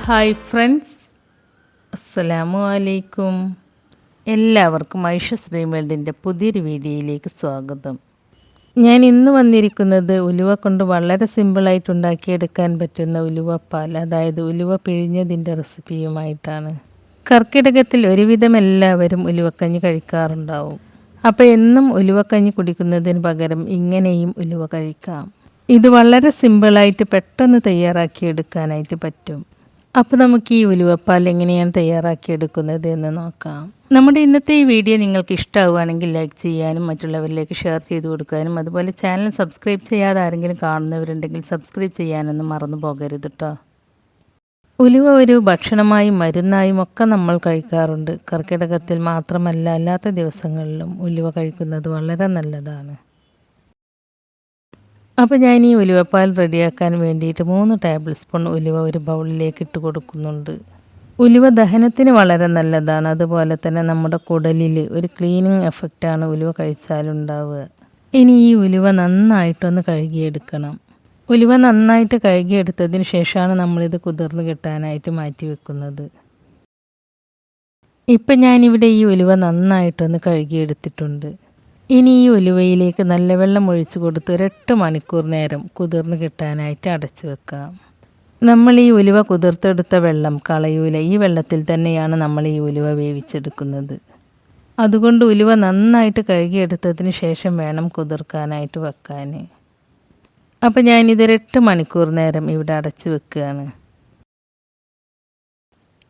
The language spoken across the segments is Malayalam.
ഹായ് ഫ്രണ്ട്സ്, അസ്സലാമു അലൈക്കും. എല്ലാവർക്കും ഐഷസ് ഡ്രീം വേൾഡിൻ്റെ പുതിയൊരു വീഡിയോയിലേക്ക് സ്വാഗതം. ഞാൻ ഇന്ന് വന്നിരിക്കുന്നത് ഉലുവ കൊണ്ട് വളരെ സിമ്പിളായിട്ട് ഉണ്ടാക്കിയെടുക്കാൻ പറ്റുന്ന ഉലുവപ്പാൽ, അതായത് ഉലുവ പിഴിഞ്ഞതിൻ്റെ റെസിപ്പിയുമായിട്ടാണ്. കർക്കിടകത്തിൽ ഒരുവിധം എല്ലാവരും ഉലുവക്കഞ്ഞി കഴിക്കാറുണ്ടാവും. അപ്പോൾ എന്നും ഉലുവക്കഞ്ഞി കുടിക്കുന്നതിന് പകരം ഇങ്ങനെയും ഉലുവ കഴിക്കാം. ഇത് വളരെ സിമ്പിളായിട്ട് പെട്ടെന്ന് തയ്യാറാക്കിയെടുക്കാനായിട്ട് പറ്റും. അപ്പോൾ നമുക്ക് ഈ ഉലുവപ്പാൽ എങ്ങനെയാണ് തയ്യാറാക്കിയെടുക്കുന്നത് എന്ന് നോക്കാം. നമ്മുടെ ഇന്നത്തെ ഈ വീഡിയോ നിങ്ങൾക്ക് ഇഷ്ടമാവുകയാണെങ്കിൽ ലൈക്ക് ചെയ്യാനും മറ്റുള്ളവരിലേക്ക് ഷെയർ ചെയ്ത് കൊടുക്കാനും, അതുപോലെ ചാനൽ സബ്സ്ക്രൈബ് ചെയ്യാതെ ആരെങ്കിലും കാണുന്നവരുണ്ടെങ്കിൽ സബ്സ്ക്രൈബ് ചെയ്യാനൊന്നും മറന്നു പോകരുത് കേട്ടോ. ഉലുവ ഒരു ഭക്ഷണമായും മരുന്നായും ഒക്കെ നമ്മൾ കഴിക്കാറുണ്ട്. കർക്കിടകത്തിൽ മാത്രമല്ല, അല്ലാത്ത ദിവസങ്ങളിലും ഉലുവ കഴിക്കുന്നത് വളരെ നല്ലതാണ്. അപ്പോൾ ഞാൻ ഈ ഉലുവപ്പാൽ റെഡിയാക്കാൻ വേണ്ടിയിട്ട് 3 ടേബിൾ സ്പൂൺ ഉലുവ ഒരു ബൗളിലേക്ക് ഇട്ട് കൊടുക്കുന്നുണ്ട്. ഉലുവ ദഹനത്തിന് വളരെ നല്ലതാണ്. അതുപോലെ തന്നെ നമ്മുടെ കുടലിൽ ഒരു ക്ലീനിങ് എഫക്റ്റാണ് ഉലുവ കഴിച്ചാലുണ്ടാവുക. ഇനി ഈ ഉലുവ നന്നായിട്ടൊന്ന് കഴുകിയെടുക്കണം. ഉലുവ നന്നായിട്ട് കഴുകിയെടുത്തതിന് ശേഷമാണ് നമ്മളിത് കുതിർന്ന് കിട്ടാനായിട്ട് മാറ്റി വെക്കുന്നത്. ഇപ്പം ഞാനിവിടെ ഈ ഉലുവ നന്നായിട്ടൊന്ന് കഴുകിയെടുത്തിട്ടുണ്ട്. ഇനി ഈ ഉലുവയിലേക്ക് നല്ല വെള്ളം ഒഴിച്ച് കൊടുത്ത് 8 മണിക്കൂർ നേരം കുതിർന്ന് കിട്ടാനായിട്ട് അടച്ചു വെക്കാം. നമ്മൾ ഈ ഉലുവ കുതിർത്തെടുത്ത വെള്ളം കളയൂല. ഈ വെള്ളത്തിൽ തന്നെയാണ് നമ്മൾ ഈ ഉലുവ വേവിച്ചെടുക്കുന്നത്. അതുകൊണ്ട് ഉലുവ നന്നായിട്ട് കഴുകിയെടുത്തതിന് ശേഷം വേണം കുതിർക്കാനായിട്ട് വെക്കാൻ. അപ്പോൾ ഞാനിത് 8 മണിക്കൂർ നേരം ഇവിടെ അടച്ചു വെക്കുകയാണ്.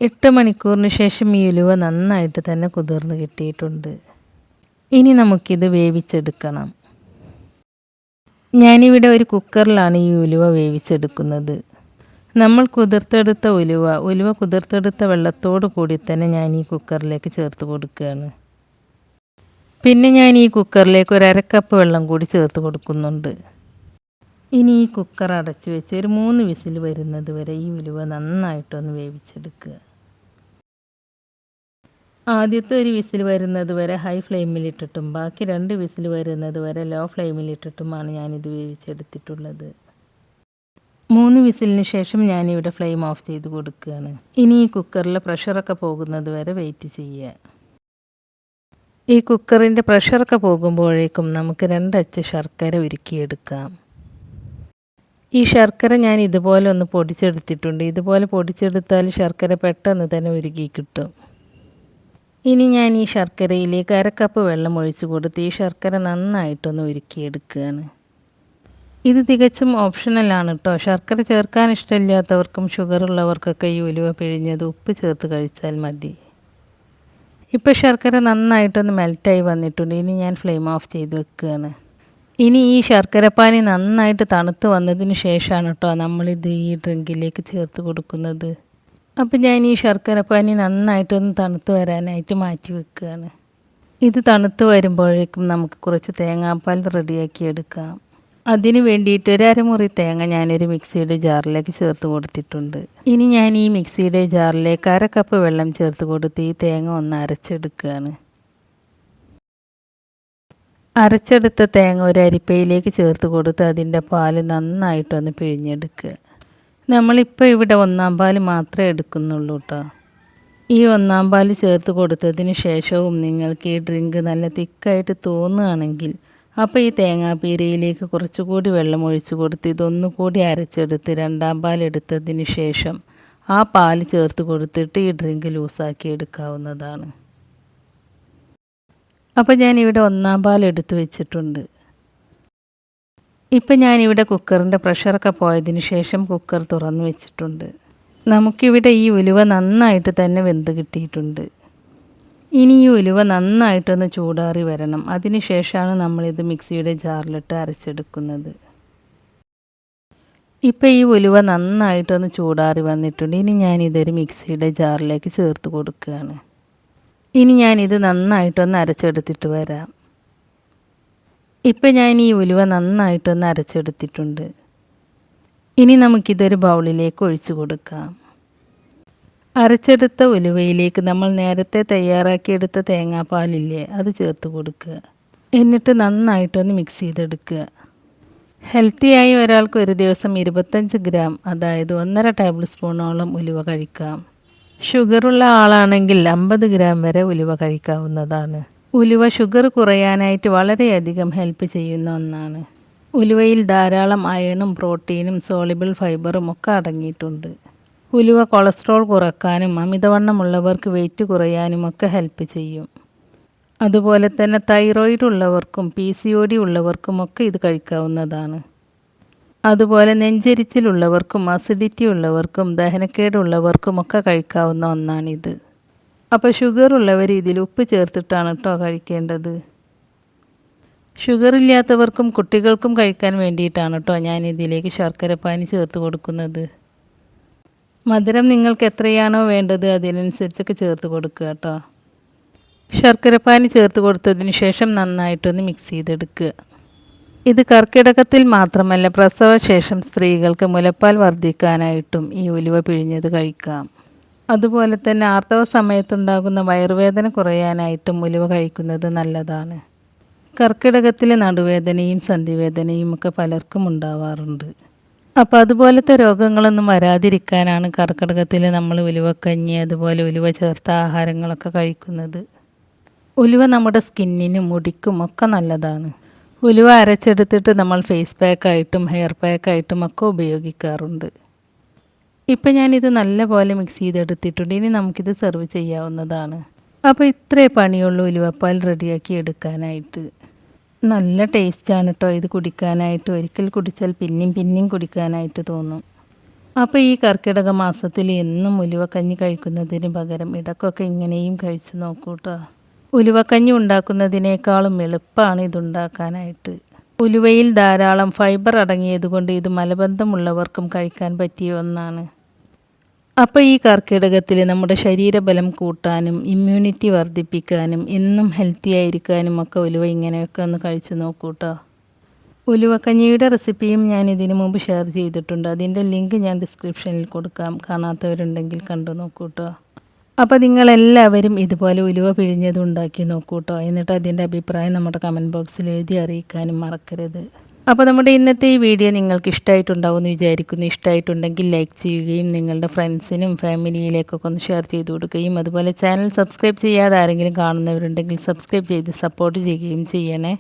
8 മണിക്കൂറിന് ശേഷം ഈ ഉലുവ നന്നായിട്ട് തന്നെ കുതിർന്ന് കിട്ടിയിട്ടുണ്ട്. ഇനി നമുക്കിത് വേവിച്ചെടുക്കണം. ഞാനിവിടെ ഒരു കുക്കറിലാണ് ഈ ഉലുവ വേവിച്ചെടുക്കുന്നത്. നമ്മൾ കുതിർത്തെടുത്ത ഉലുവ കുതിർത്തെടുത്ത വെള്ളത്തോട് കൂടി തന്നെ ഞാൻ ഈ കുക്കറിലേക്ക് ചേർത്ത് കൊടുക്കുകയാണ്. പിന്നെ ഞാൻ ഈ കുക്കറിലേക്ക് ഒരു 1/2 കപ്പ് വെള്ളം കൂടി ചേർത്ത് കൊടുക്കുന്നുണ്ട്. ഇനി ഈ കുക്കർ അടച്ച് വെച്ച് ഒരു 3 വിസിൽ വരുന്നത് വരെ ഈ ഉലുവ നന്നായിട്ടൊന്ന് വേവിച്ചെടുക്കുക. ആദ്യത്തെ ഒരു വിസിൽ വരുന്നത് വരെ ഹൈ ഫ്ലെയിമിലിട്ടിട്ടും ബാക്കി 2 വിസിൽ വരുന്നത് വരെ ലോ ഫ്ലെയിമിലിട്ടിട്ടുമാണ് ഞാനിത് വേവിച്ചെടുത്തിട്ടുള്ളത്. 3 വിസിലിന് ശേഷം ഞാനിവിടെ ഫ്ലെയിം ഓഫ് ചെയ്ത് കൊടുക്കുകയാണ്. ഇനി ഈ കുക്കറിലെ പ്രഷറൊക്കെ പോകുന്നത് വരെ വെയിറ്റ് ചെയ്യുക. ഈ കുക്കറിൻ്റെ പ്രഷറൊക്കെ പോകുമ്പോഴേക്കും നമുക്ക് 2 അച്ച് ശർക്കര ഉരുക്കിയെടുക്കാം. ഈ ശർക്കര ഞാൻ ഇതുപോലെ ഒന്ന് പൊടിച്ചെടുത്തിട്ടുണ്ട്. ഇതുപോലെ പൊടിച്ചെടുത്താൽ ശർക്കര പെട്ടെന്ന് തന്നെ ഉരുക്കി കിട്ടും. ഇനി ഞാൻ ഈ ശർക്കരയിലേക്ക് 1/2 കപ്പ് വെള്ളം ഒഴിച്ച് കൊടുത്ത് ഈ ശർക്കര നന്നായിട്ടൊന്ന് ഉരുക്കിയെടുക്കുകയാണ്. ഇത് തികച്ചും ഓപ്ഷണലാണ് കേട്ടോ. ശർക്കര ചേർക്കാൻ ഇഷ്ടമില്ലാത്തവർക്കും ഷുഗറുള്ളവർക്കൊക്കെ ഈ ഉലുവ പിഴിഞ്ഞത് ഉപ്പ് ചേർത്ത് കഴിച്ചാൽ മതി. ഇപ്പോൾ ശർക്കര നന്നായിട്ടൊന്ന് മെൽറ്റായി വന്നിട്ടുണ്ട്. ഇനി ഞാൻ ഫ്ലെയിം ഓഫ് ചെയ്ത് വെക്കുകയാണ്. ഇനി ഈ ശർക്കരപ്പാനി നന്നായിട്ട് തണുത്ത് വന്നതിന് ശേഷമാണ് കേട്ടോ നമ്മളിത് ഈ ഡ്രിങ്കിലേക്ക് ചേർത്ത് കൊടുക്കുന്നത്. അപ്പോൾ ഞാൻ ഈ ശർക്കരപ്പാനി നന്നായിട്ടൊന്ന് തണുത്ത് വരാനായിട്ട് മാറ്റി വെക്കുകയാണ്. ഇത് തണുത്ത് വരുമ്പോഴേക്കും നമുക്ക് കുറച്ച് തേങ്ങാപ്പാൽ റെഡിയാക്കി എടുക്കാം. അതിന് വേണ്ടിയിട്ട് ഒരു അരമുറി തേങ്ങ ഞാനൊരു മിക്സിയുടെ ജാറിലേക്ക് ചേർത്ത് കൊടുത്തിട്ടുണ്ട്. ഇനി ഞാൻ ഈ മിക്സിയുടെ ജാറിലേക്ക് 1/2 കപ്പ് വെള്ളം ചേർത്ത് കൊടുത്ത് ഈ തേങ്ങ ഒന്ന് അരച്ചെടുക്കുകയാണ്. അരച്ചെടുത്ത തേങ്ങ ഒരു അരിപ്പയിലേക്ക് ചേർത്ത് കൊടുത്ത് അതിൻ്റെ പാല് നന്നായിട്ടൊന്ന് പിഴിഞ്ഞെടുക്കുക. നമ്മളിപ്പോൾ ഇവിടെ 1-ാം പാൽ മാത്രമേ എടുക്കുന്നുള്ളൂ കേട്ടോ. ഈ 1-ാം പാൽ ചേർത്ത് കൊടുത്തതിന് ശേഷവും നിങ്ങൾക്ക് ഈ ഡ്രിങ്ക് നല്ല തിക്കായിട്ട് തോന്നുകയാണെങ്കിൽ അപ്പോൾ ഈ തേങ്ങാപ്പീരയിലേക്ക് കുറച്ചുകൂടി വെള്ളം ഒഴിച്ച് കൊടുത്ത് ഇതൊന്നുകൂടി അരച്ചെടുത്ത് 2-ാം പാൽ എടുത്തതിന് ശേഷം ആ പാൽ ചേർത്ത് കൊടുത്തിട്ട് ഈ ഡ്രിങ്ക് ലൂസാക്കി എടുക്കാവുന്നതാണ്. അപ്പോൾ ഞാനിവിടെ 1-ാം പാൽ എടുത്ത് വെച്ചിട്ടുണ്ട്. ഇപ്പം ഞാനിവിടെ കുക്കറിൻ്റെ പ്രഷറൊക്കെ പോയതിന് ശേഷം കുക്കർ തുറന്ന് വെച്ചിട്ടുണ്ട്. നമുക്കിവിടെ ഈ ഉലുവ നന്നായിട്ട് തന്നെ വെന്ത് കിട്ടിയിട്ടുണ്ട്. ഇനി ഈ ഉലുവ നന്നായിട്ടൊന്ന് ചൂടാറി വരണം. അതിന് ശേഷമാണ് നമ്മളിത് മിക്സിയുടെ ജാറിലിട്ട് അരച്ചെടുക്കുന്നത്. ഇപ്പം ഈ ഉലുവ നന്നായിട്ടൊന്ന് ചൂടാറി വന്നിട്ടുണ്ട്. ഇനി ഞാനിതൊരു മിക്സിയുടെ ജാറിലേക്ക് ചേർത്ത് കൊടുക്കുകയാണ്. ഇനി ഞാനിത് നന്നായിട്ടൊന്ന് അരച്ചെടുത്തിട്ട് വരാം. ഇപ്പം ഞാൻ ഈ ഉലുവ നന്നായിട്ടൊന്ന് അരച്ചെടുത്തിട്ടുണ്ട്. ഇനി നമുക്കിതൊരു ബൗളിലേക്ക് ഒഴിച്ചു കൊടുക്കാം. അരച്ചെടുത്ത ഉലുവയിലേക്ക് നമ്മൾ നേരത്തെ തയ്യാറാക്കിയെടുത്ത തേങ്ങാപ്പാലില്ലേ അത് ചേർത്ത് കൊടുക്കുക. എന്നിട്ട് നന്നായിട്ടൊന്ന് മിക്സ് ചെയ്തെടുക്കുക. ഹെൽത്തിയായി ഒരാൾക്ക് ഒരു ദിവസം 25 ഗ്രാം, അതായത് 1.5 ടേബിൾ സ്പൂണോളം ഉലുവ കഴിക്കാം. ഷുഗറുള്ള ആളാണെങ്കിൽ 50 ഗ്രാം വരെ ഉലുവ കഴിക്കാവുന്നതാണ്. ഉലുവ ഷുഗർ കുറയാനായിട്ട് വളരെയധികം ഹെൽപ്പ് ചെയ്യുന്ന ഒന്നാണ്. ഉലുവയിൽ ധാരാളം അയണും പ്രോട്ടീനും സോളിബിൾ ഫൈബറും ഒക്കെ അടങ്ങിയിട്ടുണ്ട്. ഉലുവ കൊളസ്ട്രോൾ കുറക്കാനും അമിതവണ്ണമുള്ളവർക്ക് വെയിറ്റ് കുറയാനും ഒക്കെ ഹെൽപ്പ് ചെയ്യും. അതുപോലെ തന്നെ തൈറോയിഡ് ഉള്ളവർക്കും PCOD ഉള്ളവർക്കുമൊക്കെ ഇത് കഴിക്കാവുന്നതാണ്. അതുപോലെ നെഞ്ചെരിച്ചിലുള്ളവർക്കും അസിഡിറ്റി ഉള്ളവർക്കും ദഹനക്കേടുള്ളവർക്കുമൊക്കെ കഴിക്കാവുന്ന ഒന്നാണിത്. അപ്പോൾ ഷുഗർ ഉള്ളവർ ഇതിൽ ഉപ്പ് ചേർത്തിട്ടാണ് കേട്ടോ കഴിക്കേണ്ടത്. ഷുഗർ ഇല്ലാത്തവർക്കും കുട്ടികൾക്കും കഴിക്കാൻ വേണ്ടിയിട്ടാണ് കേട്ടോ ഞാൻ ഇതിലേക്ക് ശർക്കരപ്പാനി ചേർത്ത് കൊടുക്കുന്നത്. മധുരം നിങ്ങൾക്ക് എത്രയാണോ വേണ്ടത് അതിനനുസരിച്ചൊക്കെ ചേർത്ത് കൊടുക്കുക കേട്ടോ. ശർക്കരപ്പാനി ചേർത്ത് കൊടുത്തതിന് ശേഷം നന്നായിട്ടൊന്ന് മിക്സ് ചെയ്തെടുക്കുക. ഇത് കർക്കിടകത്തിൽ മാത്രമല്ല, പ്രസവശേഷം സ്ത്രീകൾക്ക് മുലപ്പാൽ വർദ്ധിക്കാനായിട്ടും ഈ ഉലുവ പിഴിഞ്ഞത് കഴിക്കാം. അതുപോലെ തന്നെ ആർത്തവ സമയത്തുണ്ടാകുന്ന വയറുവേദന കുറയാനായിട്ടും ഉലുവ കഴിക്കുന്നത് നല്ലതാണ്. കർക്കിടകത്തിലെ നടുവേദനയും സന്ധിവേദനയും ഒക്കെ പലർക്കും ഉണ്ടാവാറുണ്ട്. അപ്പോൾ അതുപോലത്തെ രോഗങ്ങളൊന്നും വരാതിരിക്കാനാണ് കർക്കിടകത്തിൽ നമ്മൾ ഉലുവക്കഞ്ഞി അതുപോലെ ഉലുവ ചേർത്ത ആഹാരങ്ങളൊക്കെ കഴിക്കുന്നത്. ഉലുവ നമ്മുടെ സ്കിന്നിനും മുടിക്കും ഒക്കെ നല്ലതാണ്. ഉലുവ അരച്ചെടുത്തിട്ട് നമ്മൾ ഫേസ് പാക്കായിട്ടും ഹെയർ പാക്കായിട്ടും ഒക്കെ ഉപയോഗിക്കാറുണ്ട്. ഇപ്പം ഞാനിത് നല്ലപോലെ മിക്സ് ചെയ്തെടുത്തിട്ടുണ്ട്. ഇനി നമുക്കിത് സെർവ് ചെയ്യാവുന്നതാണ്. അപ്പോൾ ഇത്രേ പണിയുള്ളൂ ഉലുവപ്പാൽ റെഡിയാക്കി എടുക്കാനായിട്ട്. നല്ല ടേസ്റ്റാണ് കേട്ടോ ഇത് കുടിക്കാനായിട്ട്. ഒരിക്കൽ കുടിച്ചാൽ പിന്നെയും കുടിക്കാനായിട്ട് തോന്നും. അപ്പോൾ ഈ കർക്കിടക മാസത്തിൽ എന്നും ഉലുവക്കഞ്ഞി കഴിക്കുന്നതിന് പകരം ഇടയ്ക്കൊക്കെ ഇങ്ങനെയും കഴിച്ചു നോക്കൂ കേട്ടോ. ഉലുവക്കഞ്ഞി ഉണ്ടാക്കുന്നതിനേക്കാളും എളുപ്പമാണ് ഇതുണ്ടാക്കാനായിട്ട്. ഉലുവയിൽ ധാരാളം ഫൈബർ അടങ്ങിയതുകൊണ്ട് ഇത് മലബന്ധമുള്ളവർക്കും കഴിക്കാൻ പറ്റിയ ഒന്നാണ്. അപ്പോൾ ഈ കർക്കിടകത്തിൽ നമ്മുടെ ശരീരബലം കൂട്ടാനും ഇമ്മ്യൂണിറ്റി വർദ്ധിപ്പിക്കാനും എന്നും ഹെൽത്തി ആയിരിക്കാനും ഒക്കെ ഉലുവ ഇങ്ങനെയൊക്കെ ഒന്ന് കഴിച്ചു നോക്കൂ കേട്ടോ. ഉലുവക്കഞ്ഞിയുടെ റെസിപ്പിയും ഞാൻ ഇതിനു മുമ്പ് ഷെയർ ചെയ്തിട്ടുണ്ട്. അതിൻ്റെ ലിങ്ക് ഞാൻ ഡിസ്ക്രിപ്ഷനിൽ കൊടുക്കാം. കാണാത്തവരുണ്ടെങ്കിൽ കണ്ടു നോക്കൂ കേട്ടോ. അപ്പോൾ നിങ്ങളെല്ലാവരും ഇതുപോലെ ഉലുവ പിഴിഞ്ഞത് ഉണ്ടാക്കി നോക്കൂ കേട്ടോ. എന്നിട്ട് അതിൻ്റെ അഭിപ്രായം നമ്മുടെ കമൻറ്റ് ബോക്സിൽ എഴുതി അറിയിക്കാനും മറക്കരുത്. അപ്പോൾ നമ്മുടെ ഇന്നത്തെ ഈ വീഡിയോ നിങ്ങൾക്ക് ഇഷ്ടമായിട്ടുണ്ടാവുമെന്ന് വിചാരിക്കുന്നു. ഇഷ്ടമായിട്ടുണ്ടെങ്കിൽ ലൈക്ക് ചെയ്യുകയും നിങ്ങളുടെ ഫ്രണ്ട്സിനും ഫാമിലിയിലേക്കൊക്കെ ഒന്ന് ഷെയർ ചെയ്ത് കൊടുക്കുകയും അതുപോലെ ചാനൽ സബ്സ്ക്രൈബ് ചെയ്യാതെ ആരെങ്കിലും കാണുന്നവരുണ്ടെങ്കിൽ സബ്സ്ക്രൈബ് ചെയ്ത് സപ്പോർട്ട് ചെയ്യുകയും ചെയ്യണേ.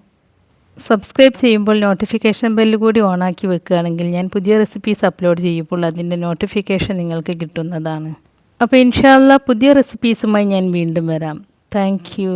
സബ്സ്ക്രൈബ് ചെയ്യുമ്പോൾ നോട്ടിഫിക്കേഷൻ ബെല്ല് കൂടി ഓണാക്കി വെക്കുകയാണെങ്കിൽ ഞാൻ പുതിയ റെസിപ്പീസ് അപ്ലോഡ് ചെയ്യുമ്പോൾ അതിൻ്റെ നോട്ടിഫിക്കേഷൻ നിങ്ങൾക്ക് കിട്ടുന്നതാണ്. അപ്പോൾ ഇൻഷാ അല്ലാഹ് പുതിയ റെസിപ്പീസുമായി ഞാൻ വീണ്ടും വരാം. Thank you.